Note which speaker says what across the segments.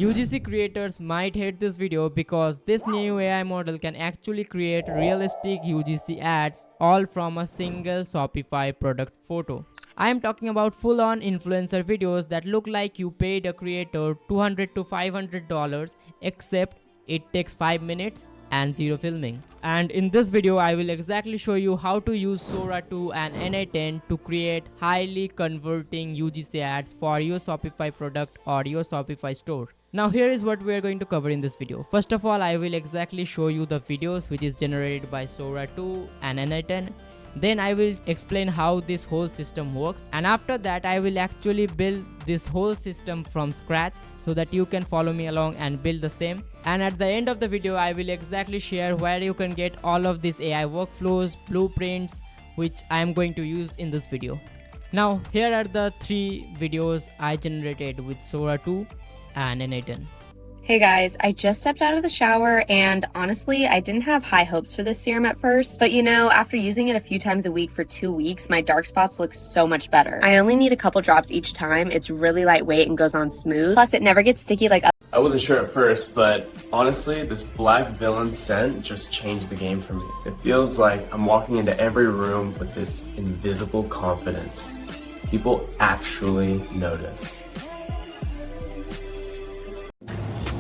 Speaker 1: UGC creators might hate this video because this new AI model can actually create realistic UGC ads all from a single Shopify product photo. I am talking about full-on influencer videos that look like you paid a creator $200 to $500, except it takes 5 minutes and zero filming. And in this video, I will exactly show you how to use Sora 2 and NA10 to create highly converting UGC ads for your Shopify product or your Shopify store. Now here is what we are going to cover in this video. First of all, I will exactly show you the videos which is generated by Sora 2 and NA10. Then I will explain how this whole system works, and after that I will actually build this whole system from scratch so that you can follow me along and build the same. And at the end of the video I will exactly share where you can get all of these AI workflows, blueprints, which I am going to use in this video. Now here are the 3 videos I generated with Sora 2 and NA10.
Speaker 2: Hey guys, I just stepped out of the shower and honestly, I didn't have high hopes for this serum at first, but you know, after using it a few times a week for 2 weeks, my dark spots look so much better. I only need a couple drops each time. It's really lightweight and goes on smooth. Plus, it never gets sticky like
Speaker 3: I wasn't sure at first, but honestly, this black villain scent just changed the game for me. It feels like I'm walking into every room with this invisible confidence. People actually notice.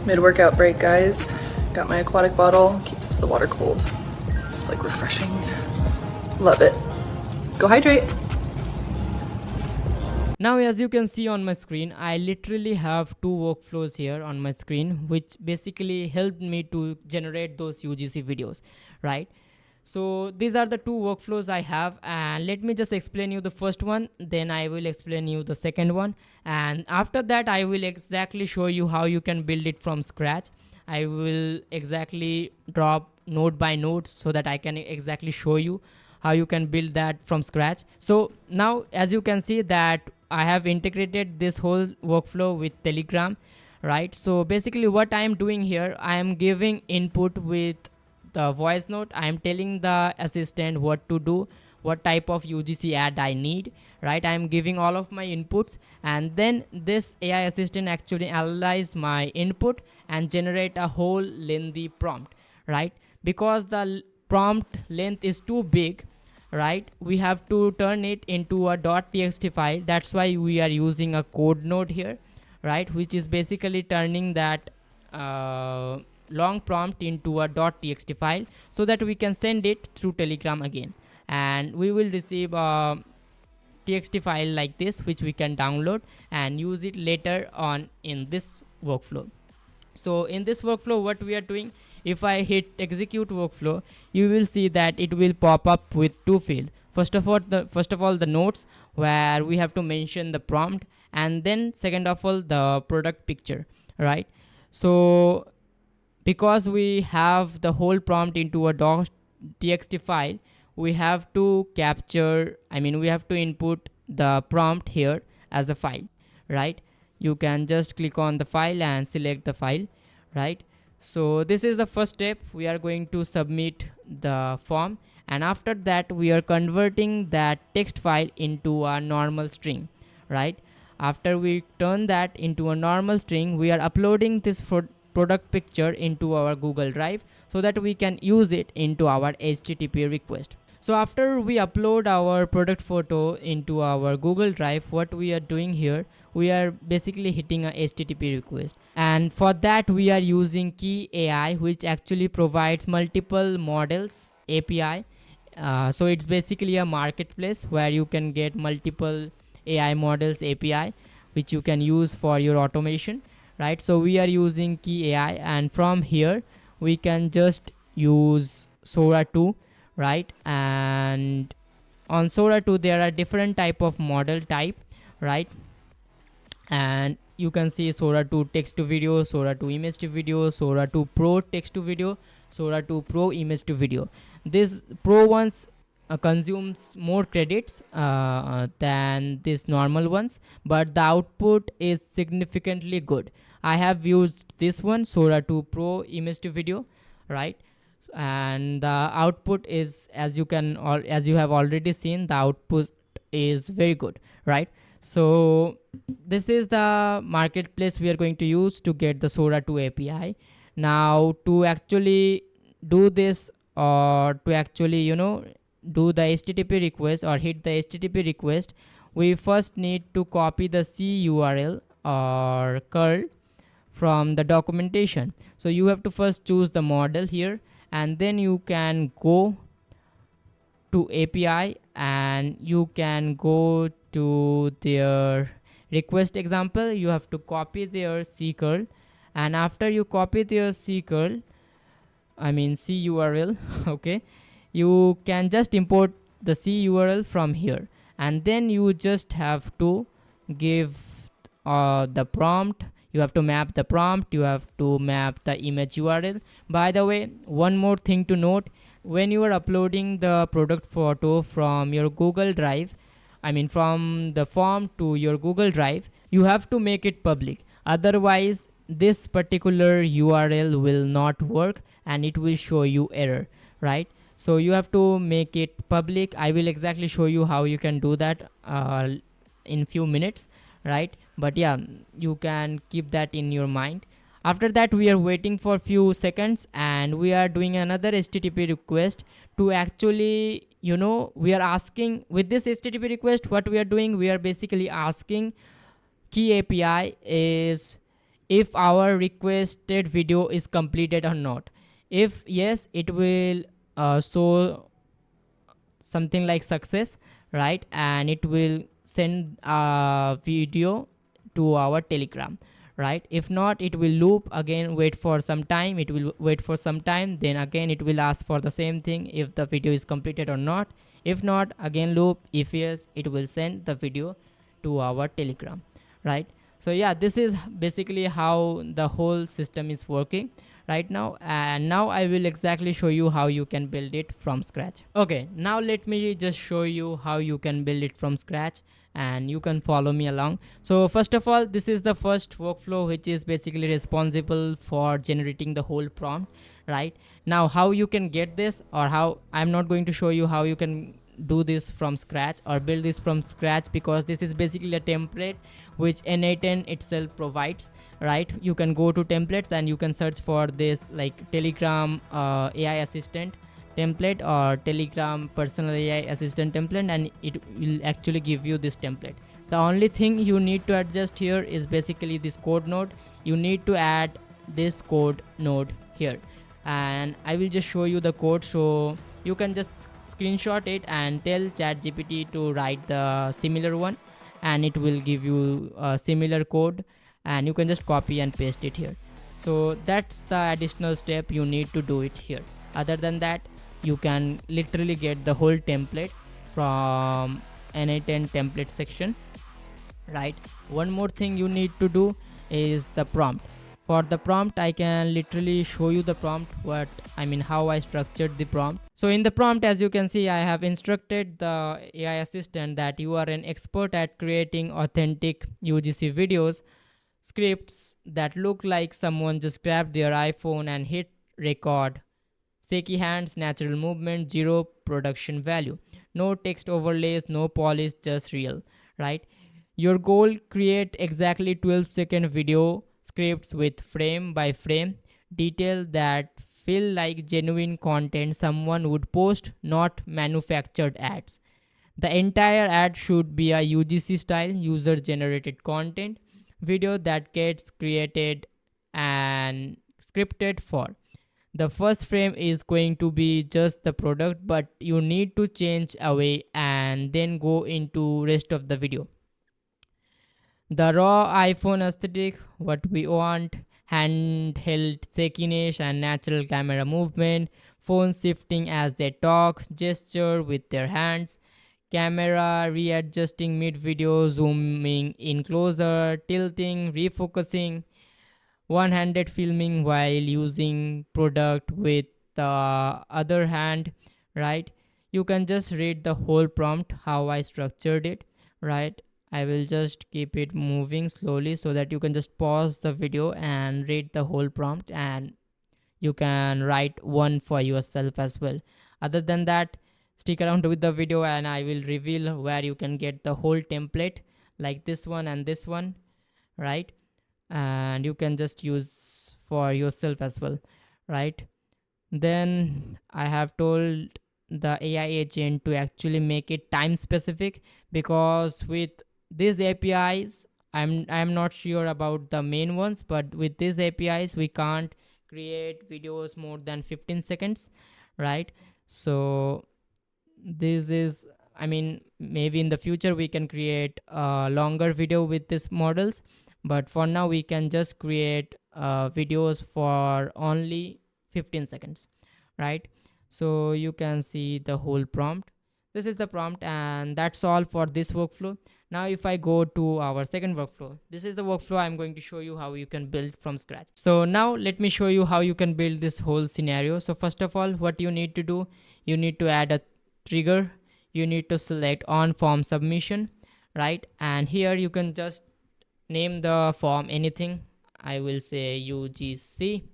Speaker 4: Mid-workout break, guys. Got my aquatic bottle, keeps the water cold. It's like refreshing. Love it. Go hydrate.
Speaker 1: Now as you can see on my screen, I literally have 2 workflows here on my screen which basically helped me to generate those UGC videos, right? So these are the 2 workflows I have, and let me just explain you the first one, then I will explain you the second one, and after that I will exactly show you how you can build it from scratch. I will exactly drop node by node so that I can exactly show you how you can build that from scratch. So now as you can see that I have integrated this whole workflow with Telegram, right? So basically what I am doing here, I am giving input with the voice note. I am telling the assistant what to do, what type of UGC ad I need, right? I am giving all of my inputs, and then this AI assistant actually analyze my input and generate a whole lengthy prompt, right? Because the prompt length is too big, right, we have to turn it into a .txt file. That's why we are using a code node here, right, which is basically turning that long prompt into a .txt file so that we can send it through Telegram again, and we will receive a txt file like this which we can download and use it later on in this workflow. So in this workflow what we are doing, if I hit execute workflow, you will see that it will pop up with 2 fields. First of all the notes where we have to mention the prompt, and then second of all the product picture, right? So because we have the whole prompt into a .txt file, we have to we have to input the prompt here as a file, right? You can just click on the file and select the file, right? So this is the first step. We are going to submit the form, and after that we are converting that text file into a normal string, right? After we turn that into a normal string, we are uploading this product picture into our Google Drive so that we can use it into our HTTP request. So after we upload our product photo into our Google Drive, what we are doing here, we are basically hitting a HTTP request, and for that we are using Key AI, which actually provides multiple models API. So it's basically a marketplace where you can get multiple AI models API which you can use for your automation, right? So we are using Key AI, and from here we can just use Sora 2, right? And on Sora 2 there are different type of model type, right? And you can see Sora 2 text to video, Sora 2 image to video, Sora 2 Pro text to video, Sora 2 Pro image to video. This Pro ones consumes more credits than these normal ones, but the output is significantly good. I have used this one, Sora 2 Pro image to video, right? And the output is, as you have already seen, the output is very good, right? So this is the marketplace we are going to use to get the Sora 2 API. Now to actually do this, or to actually do the HTTP request or hit the HTTP request, we first need to copy the C URL or curl from the documentation. So you have to first choose the model here, and then you can go to API and you can go to their request example. You have to copy their C curl, and after you copy their C curl, C URL, okay, you can just import the C URL from here, and then you just have to give the prompt. You have to map the prompt, you have to map the image URL. By the way, one more thing to note: when you are uploading the product photo from your Google Drive, from the form to your Google Drive, you have to make it public. Otherwise, this particular URL will not work and it will show you error, right? So you have to make it public. I will exactly show you how you can do that in few minutes, right? But yeah, you can keep that in your mind. After that, we are waiting for few seconds and we are doing another HTTP request to actually, we are asking with this HTTP request, what we are doing, we are basically asking key API is if our requested video is completed or not. If yes, it will show something like success, right? And it will send a video to our Telegram, right? If not, it will loop again, wait for some time, it will wait for some time, then again it will ask for the same thing, if the video is completed or not. If not, again loop. If yes, it will send the video to our Telegram, right? So yeah, this is basically how the whole system is working right now, and now I will exactly show you how you can build it from scratch. Okay, now let me just show you how you can build it from scratch and you can follow me along. So first of all, this is the first workflow which is basically responsible for generating the whole prompt, right? Now how you can get this, or how I'm not going to show you how you can do this from scratch or build this from scratch, because this is basically a template which N8N itself provides, right? You can go to templates and you can search for this like Telegram AI assistant template or Telegram personal AI assistant template, and it will actually give you this template. The only thing you need to adjust here is basically this code node. You need to add this code node here, and I will just show you the code, so you can just screenshot it and tell ChatGPT to write the similar one, and it will give you a similar code, and you can just copy and paste it here. So that's the additional step you need to do it here. Other than that, you can literally get the whole template from N8N template section, right? One more thing you need to do is the prompt. For the prompt, I can literally show you the prompt, how I structured the prompt. So in the prompt, as you can see, I have instructed the AI assistant that you are an expert at creating authentic UGC videos, scripts that look like someone just grabbed their iPhone and hit record. Shaky hands, natural movement, zero production value. No text overlays, no polish, just real, right? Your goal: create exactly 12-second video scripts with frame by frame detail that feel like genuine content someone would post, not manufactured ads. The entire ad should be a UGC style, user generated content video that gets created and scripted for. The first frame is going to be just the product, but you need to change away and then go into rest of the video. The raw iPhone aesthetic, what we want: handheld shakiness and natural camera movement, phones shifting as they talk, gesture with their hands, camera readjusting mid-video, zooming in closer, tilting, refocusing, one-handed filming while using product with the other hand, right? You can just read the whole prompt, how I structured it, right? I will just keep it moving slowly so that you can just pause the video and read the whole prompt, and you can write one for yourself as well. Other than that, stick around with the video and I will reveal where you can get the whole template, like this one and this one, right? And you can just use for yourself as well, right? Then I have told the AI agent to actually make it time specific, because with these APIs, I'm not sure about the main ones, but with these APIs we can't create videos more than 15 seconds, right? So this is, I mean, maybe in the future we can create a longer video with these models, but for now we can just create videos for only 15 seconds, right? So you can see the whole prompt. This is the prompt, and that's all for this workflow. Now if I go to our second workflow, this is the workflow I'm going to show you how you can build from scratch. So now let me show you how you can build this whole scenario. So first of all, what you need to do, you need to add a trigger. You need to select on form submission, right? And here you can just name the form anything. I will say UGC,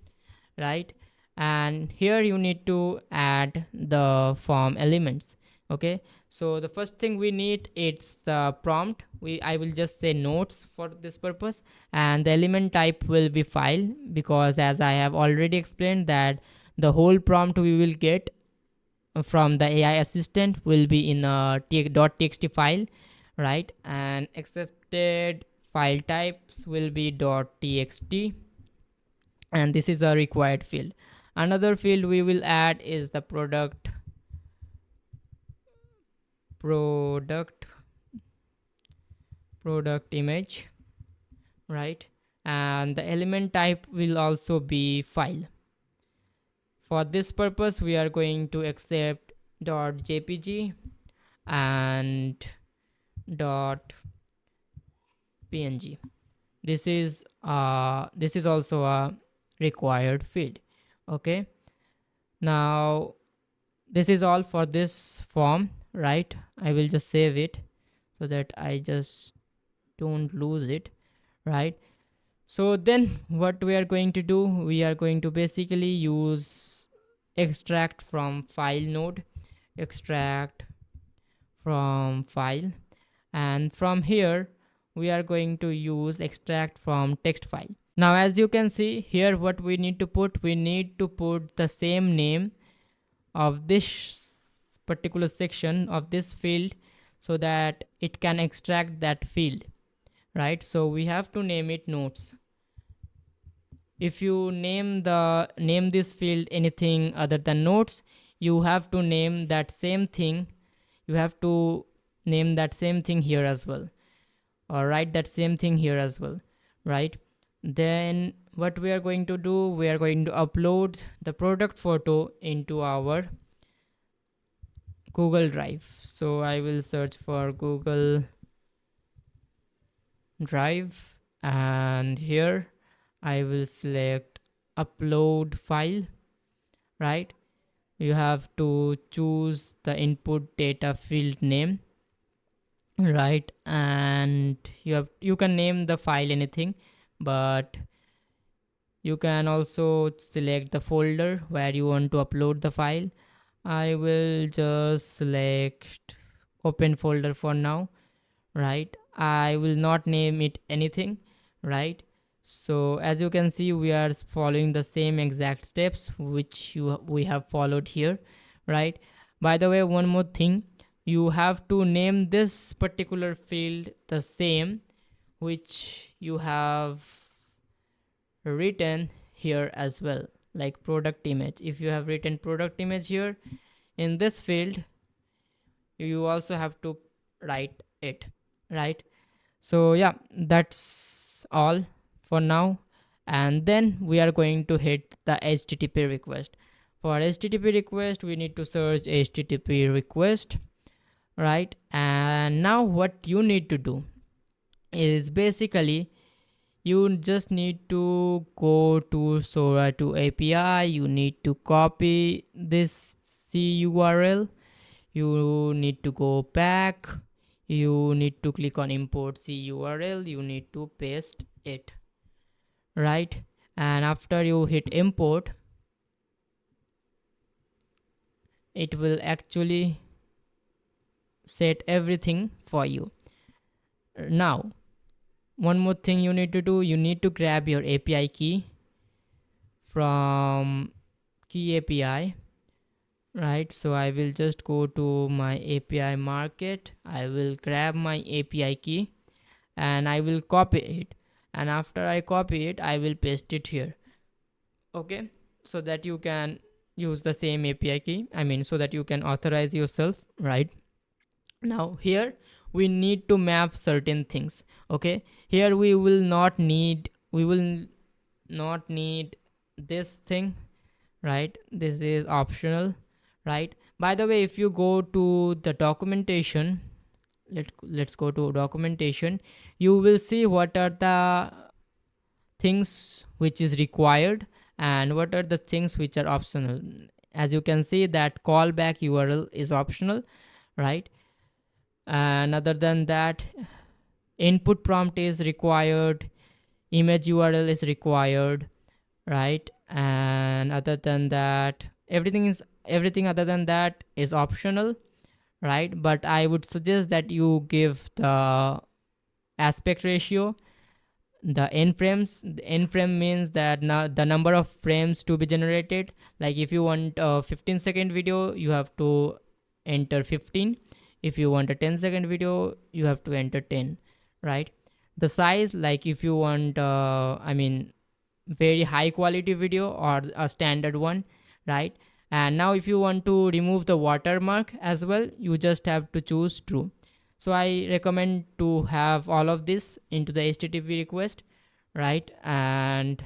Speaker 1: right? And here you need to add the form elements. Okay, so the first thing we need, it's the prompt. I will just say notes for this purpose, and the element type will be file, because as I have already explained that the whole prompt we will get from the AI assistant will be in a .txt file, right? And accepted file types will be .txt, and this is a required field. Another field we will add is the product image, right? And the element type will also be file. For this purpose we are going to accept .jpg and .png. This is also a required field. Okay, now this is all for this form, right? I will just save it so that I just don't lose it, right? So then what we are going to do, we are going to basically use extract from file node, extract from file, and from here we are going to use extract from text file. Now as you can see here, what we need to put, we need to put the same name of this particular section of this field so that it can extract that field, right? So we have to name it notes. If you name this field anything other than notes, you have to name that same thing, here as well, or write that same thing here as well, right? Then what we are going to do, we are going to upload the product photo into our Google Drive. So I will search for Google Drive, and here I will select upload file, right? You have to choose the input data field name, right? And you can name the file anything, but you can also select the folder where you want to upload the file. I will just select open folder for now, right? I will not name it anything, right? So as you can see, we are following the same exact steps which we have followed here, right? By the way, one more thing, you have to name this particular field the same which you have written here as well, like product image. If you have written product image here in this field, you also have to write it, right? So yeah, that's all for now. And then we are going to hit the HTTP request. For HTTP request, we need to search HTTP request, right? And now what you need to do is basically you just need to go to Sora 2 API. You need to copy this CURL. You need to go back. You need to click on import CURL. You need to paste it, right? And after you hit import, it will actually set everything for you, Now, one more thing you need to do, you need to grab your API key from key API, right? So I will just go to my API market, I will grab my API key and I will copy it, and after I copy it I will paste it here. Okay, so that you can use the same API key, so that you can authorize yourself, right? Now here we need to map certain things. Okay, here we will not need this thing, right? This is optional, right? By the way, if you go to the documentation, let's go to documentation, you will see what are the things which is required and what are the things which are optional. As you can see that callback URL is optional, right? And other than that, input prompt is required, image URL is required, right? And other than that, everything other than that is optional, right? But I would suggest that you give the aspect ratio, the n frames. The n frame means that now the number of frames to be generated. Like if you want a 15-second video, you have to enter 15. If you want a 10-second video, you have to enter 10, right? The size, like if you want very high quality video or a standard one, right? And now if you want to remove the watermark as well, you just have to choose true. So I recommend to have all of this into the HTTP request, right? And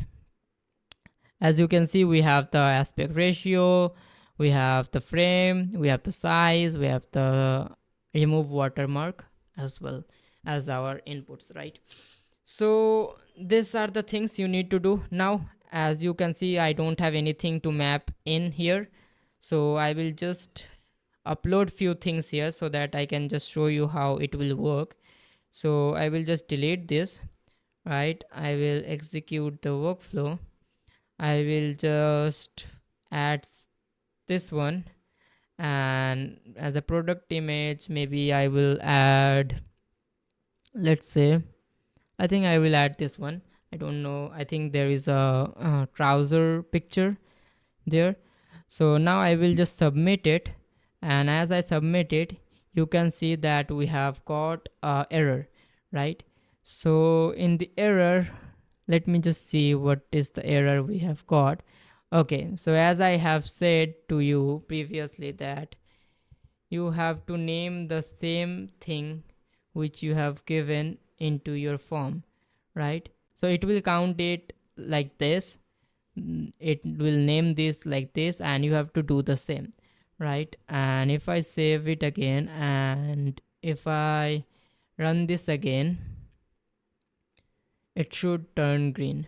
Speaker 1: as you can see, we have the aspect ratio, we have the frame, we have the size, we have the remove watermark as well as our inputs, right? So these are the things you need to do. Now as you can see, I don't have anything to map in here, so I will just upload few things here so that I can just show you how it will work. So I will just delete this, right? I will execute the workflow. I will just add this one, and as a product image maybe I will add, let's say, I think I will add this one. I don't know, I think there is a trouser picture there. So now I will just submit it, and as I submit it, you can see that we have got a error, right? So in the error, let me just see what is the error we have got. Okay, so as I have said to you previously that you have to name the same thing which you have given into your form, right? So it will count it like this, it will name this like this, and you have to do the same, right? And if I save it again and if I run this again, it should turn green.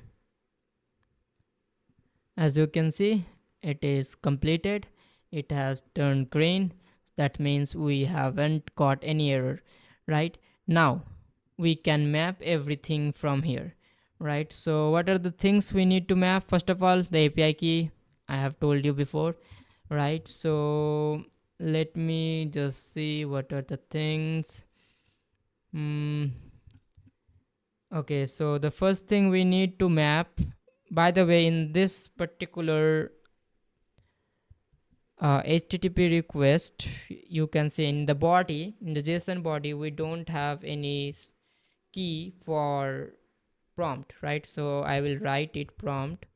Speaker 1: As you can see, it is completed, it has turned green. That means we haven't got any error, right? Now we can map everything from here, right? So what are the things we need to map? First of all, the API key, I have told you before, right? So let me just see what are the things. Okay, so the first thing we need to map, by the way, in this particular HTTP request, you can see in the body, in the JSON body, we don't have any key for prompt, right? So I will write it prompt,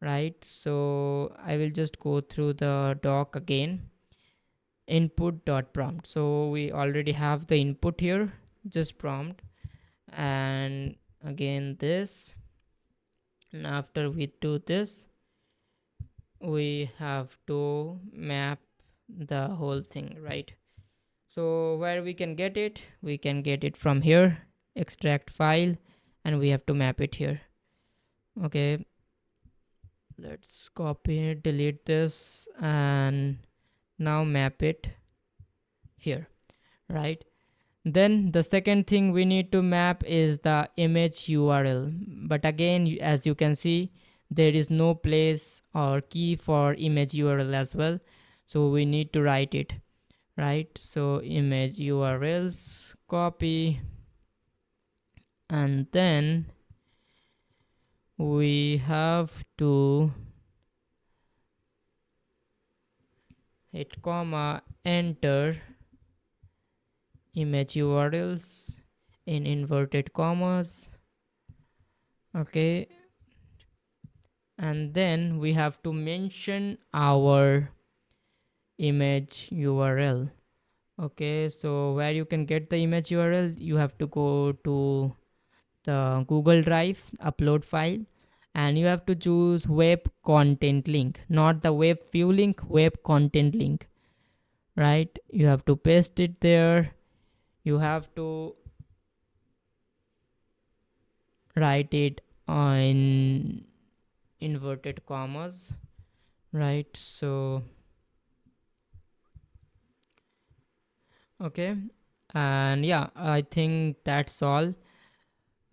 Speaker 1: right? So I will just go through the doc again, input.prompt. So we already have the input here, just prompt, and again this, and after we do this, we have to map the whole thing, right? So where we can get it, we can get it from here, extract file, and we have to map it here. Okay, let's copy it, delete this, and now map it here, right? Then the second thing we need to map is the image URL, but again, as you can see, there is no place or key for image URL as well, so we need to write it, right? So image URLs, copy, and then we have to hit comma, enter image URLs in inverted commas. Okay, and then we have to mention our image URL. Okay, so where you can get the image URL, you have to go to the Google Drive upload file, and you have to choose web content link, not the web view link, web content link, right? You have to paste it there. You have to write it in inverted commas, right? So okay, and yeah, I think that's all.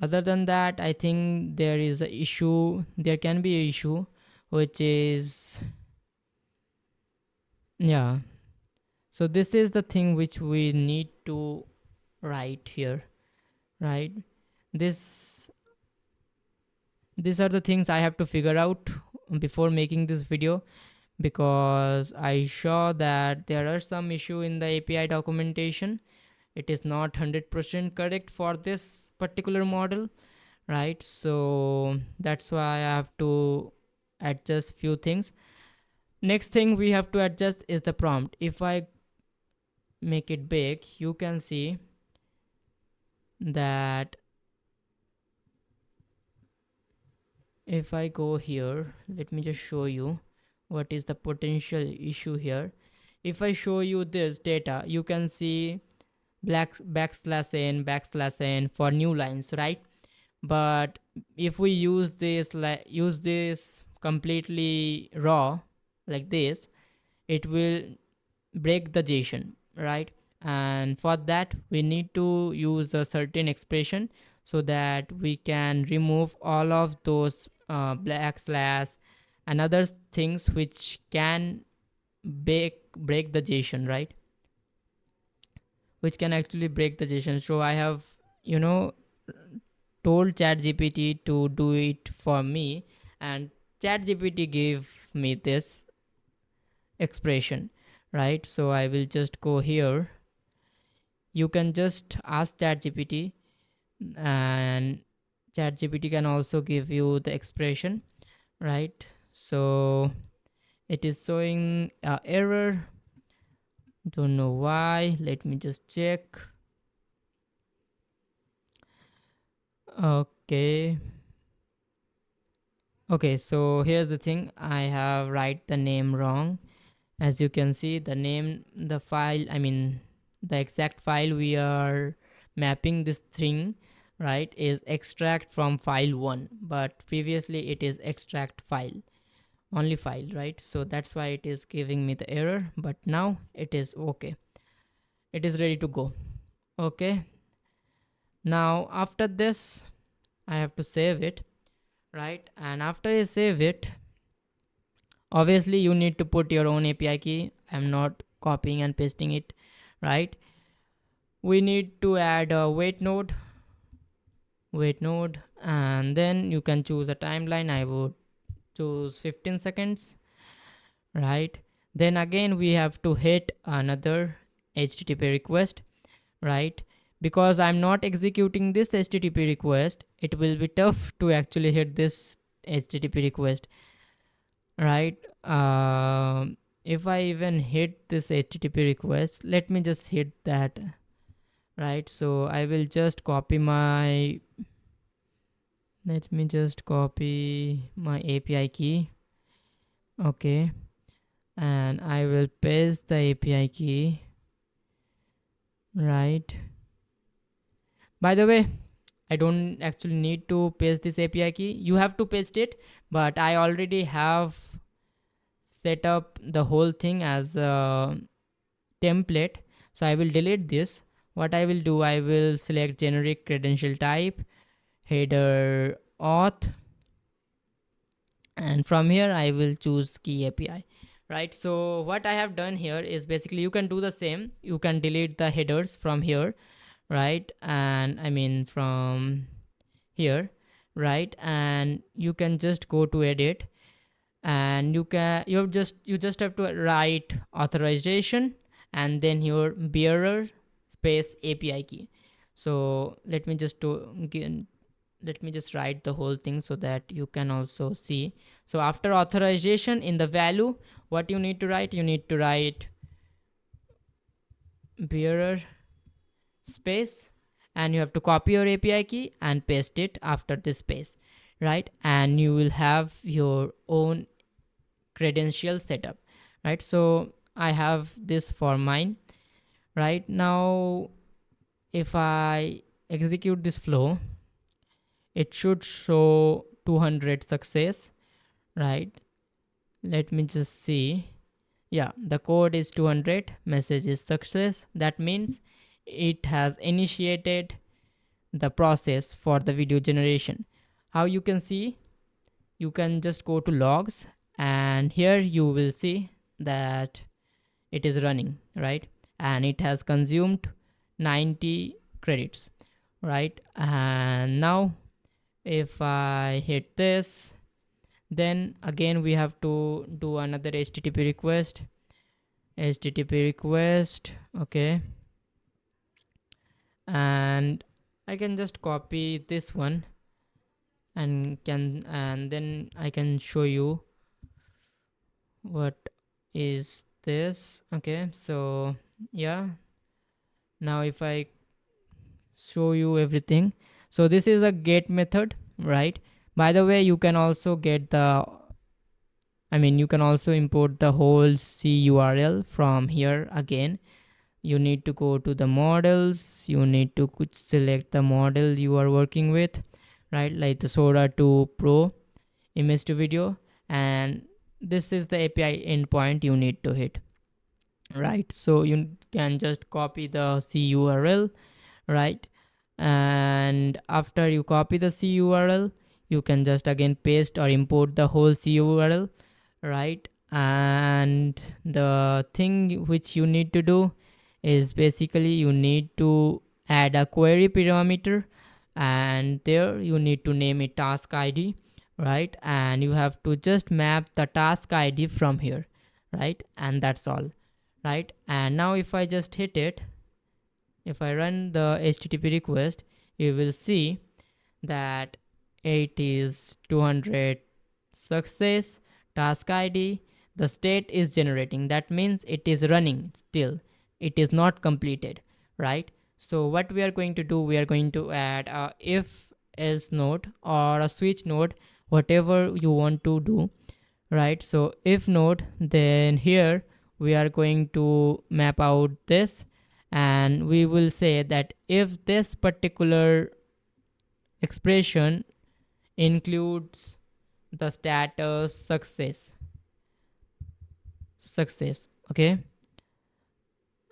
Speaker 1: Other than that, I think there is a issue, there can be a issue, which is, yeah, so this is the thing which we need to write here, right? this these are the things I have to figure out before making this video, because I saw that there are some issue in the API documentation. It is not 100% correct for this particular model, right? So that's why I have to adjust few things. Next thing we have to adjust is the prompt. If I make it big, you can see that if I go here, let me just show you what is the potential issue here. If I show you this data, you can see backslash n for new lines, right? But if we use this completely raw like this, it will break the JSON, right? And for that we need to use a certain expression so that we can remove all of those backslash and other things which can break the JSON, right? Which can actually break the JSON. So I have, told ChatGPT to do it for me, and ChatGPT gave me this expression, right? So I will just go here. You can just ask ChatGPT, and ChatGPT can also give you the expression, right? So it is showing error. Don't know why. Let me just check. Okay, so here's the thing. I have write the name wrong. As you can see, the name, the file, I mean the exact file we are mapping this thing, right, is extract from file 1, but previously it is extract file, only file, right? So that's why it is giving me the error, but now it is okay. It is ready to go. Okay, now after this I have to save it, right? And after I save it, obviously you need to put your own API key. I'm not copying and pasting it, right? We need to add a wait node, and then you can choose a timeline. I would choose 15 seconds, right? Then again we have to hit another HTTP request, right? Because I'm not executing this HTTP request, it will be tough to actually hit this HTTP request, right? If I even hit this HTTP request, let me just hit that, right? So I will just copy my, let me just copy my API key, okay, and I will paste the API key, right? By the way, I don't actually need to paste this API key. You have to paste it, but I already have set up the whole thing as a template. So I will delete this. What I will do, I will select generic credential type, header auth, and from here I will choose key API, right? So what I have done here is basically you can do the same. You can delete the headers from here, right? And I mean from here, right? And you can just go to edit, and you just have to write authorization and then your bearer space API key. So let me just write the whole thing so that you can also see. So after authorization, in the value, what you need to write, bearer space, and you have to copy your API key and paste it after this space, right? And you will have your own credential setup, right? So I have this for mine. Right now, if I execute this flow, it should show 200 success, right? Let me just see. Yeah, the code is 200, message is success. That means it has initiated the process for the video generation. How you can see? You can just go to logs, and here you will see that it is running, right? And it has consumed 90 credits, right? And now if I hit this, then again we have to do another HTTP request, okay? And I can just copy this one and then I can show you what is this. Okay, so yeah, now if I show you everything, so this is a get method, right? By the way, you can also get the you can also import the whole CURL from here. Again, you need to go to the models, you need to select the model you are working with, right? Like the Sora 2 Pro image to video, and this is the API endpoint you need to hit, right? So you can just copy the CURL, right? And after you copy the CURL, you can just again paste or import the whole CURL, right? And the thing which you need to do is basically you need to add a query parameter, and there you need to name it task ID, right? And you have to just map the task ID from here, right? And that's all, right? And now if I just hit it, if I run the HTTP request, you will see that it is 200 success, task ID, the state is generating. That means it is running still, it is not completed, right? So what we are going to do, we are going to add a if else node or a switch node, whatever you want to do, right? So if node, then here we are going to map out this, and we will say that if this particular expression includes the status success, okay?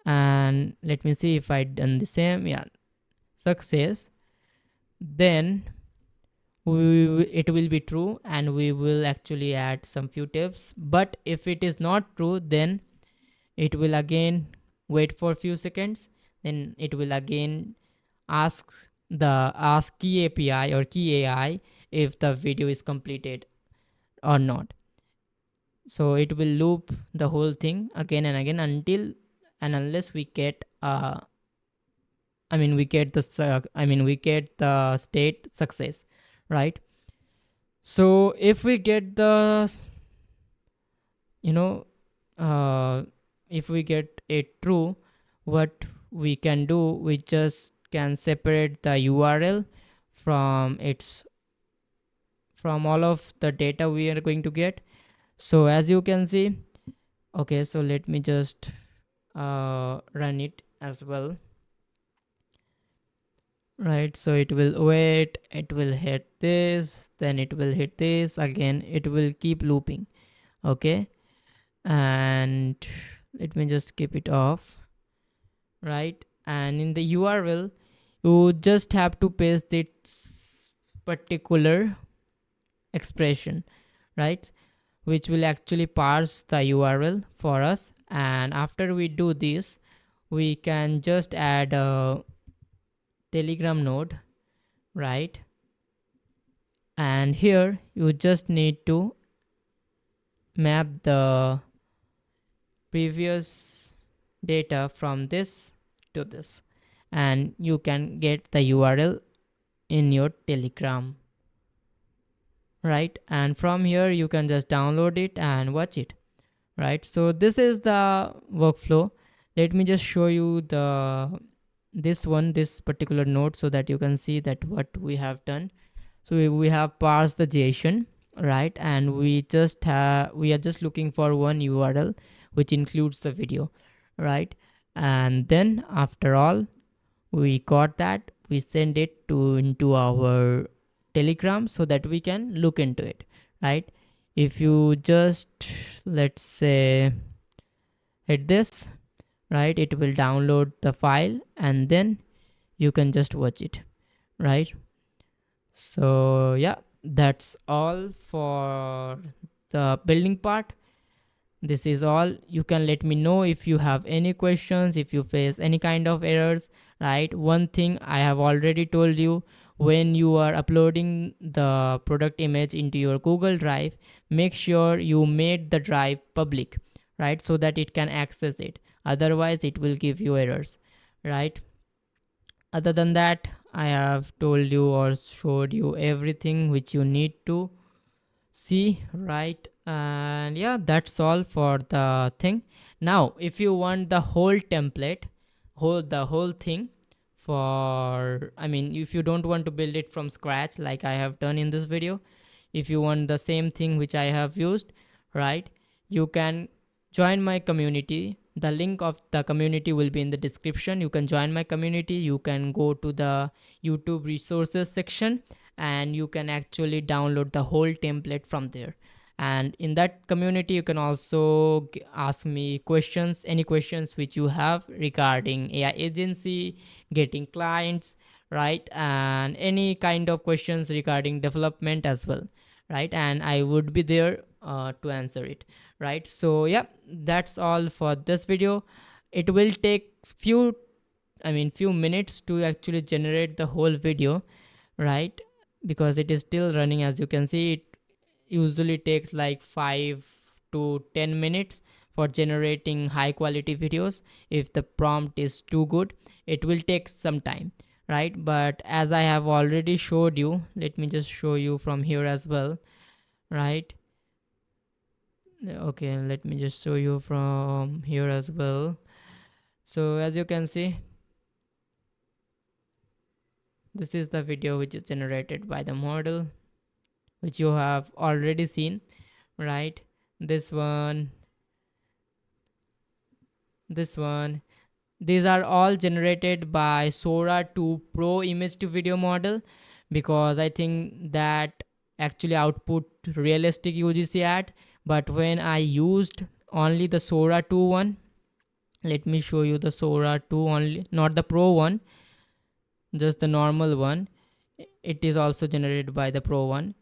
Speaker 1: And let me see if I done the same. Yeah, success, then it will be true, and we will actually add some few tips. But if it is not true, then it will again wait for a few seconds, then it will again ask key API or key AI if the video is completed or not. So it will loop the whole thing again and again until and unless we get we get the state success, right? So if we get the if we get it true, what we can do, we just can separate the URL from all of the data we are going to get. So as you can see, okay, so let me just run it as well, right? So it will wait, it will hit this, then it will hit this again, it will keep looping, okay? And let me just keep it off, right? And in the URL, you just have to paste this particular expression, right, which will actually parse the URL for us. And after we do this, we can just add a Telegram node, right? and here you just need to map the previous data from this to this, and you can get the URL in your Telegram, right? And from here you can just download it and watch it, right? So this is the workflow. Let me just show you this particular node so that you can see that what we have done. So we have parsed the JSON, right? And we are just looking for one URL which includes the video, right? And then after all we got that, we send it into our Telegram so that we can look into it, right? If you just, let's say, hit this, right, it will download the file and then you can just watch it, right? So yeah, that's all for the building part. This is all. You can let me know if you have any questions, if you face any kind of errors, right? One thing I have already told you, when you are uploading the product image into your Google Drive, make sure you made the drive public, right? So that it can access it. Otherwise it will give you errors, right? Other than that, I have told you or showed you everything which you need to see, right? And yeah, that's all for the thing. Now if you want the whole template, the whole thing, for I mean, if you don't want to build it from scratch like I have done in this video, if you want the same thing which I have used, right, you can join my community. The link of the community will be in the description. You can join my community. You can go to the YouTube resources section and you can actually download the whole template from there. And in that community you can also ask me questions, any questions which you have regarding AI agency, getting clients, right, and any kind of questions regarding development as well, right? And I would be there to answer it, right? So yeah, that's all for this video. It will take few minutes to actually generate the whole video, right? Because it is still running. As you can see, it usually takes like 5 to 10 minutes for generating high quality videos. If the prompt is too good, it will take some time, right? But as I have already showed you, let me just show you from here as well, right? Okay, let me just show you from here as well. So as you can see, this is the video which is generated by the model, which you have already seen, right? This one, these are all generated by Sora 2 Pro image to video model, because I think that actually output realistic UGC ad. But when I used only the Sora 2 one, let me show you the Sora 2 only, not the Pro one, just the normal one. It is also generated by the Pro one.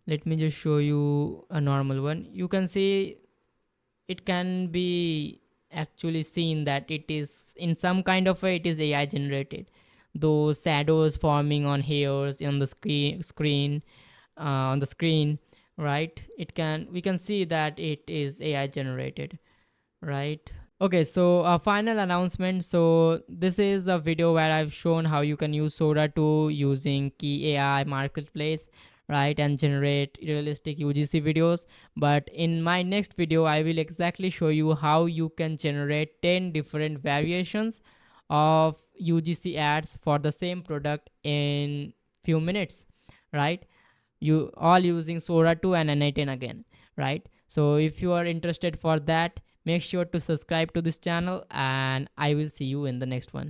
Speaker 1: Let me just show you a normal one. You can see it can be actually seen that it is in some kind of way it is AI generated. Those shadows forming on hairs on the screen on the screen, right? We can see that it is AI generated, right? Okay, so a final announcement. So this is a video where I've shown how you can use Sora 2 using Key AI Marketplace, right, and generate realistic UGC videos. But in my next video, I will exactly show you how you can generate 10 different variations of UGC ads for the same product in few minutes, right? You all using Sora 2 and N8N again, right? So if you are interested for that, make sure to subscribe to this channel and I will see you in the next one.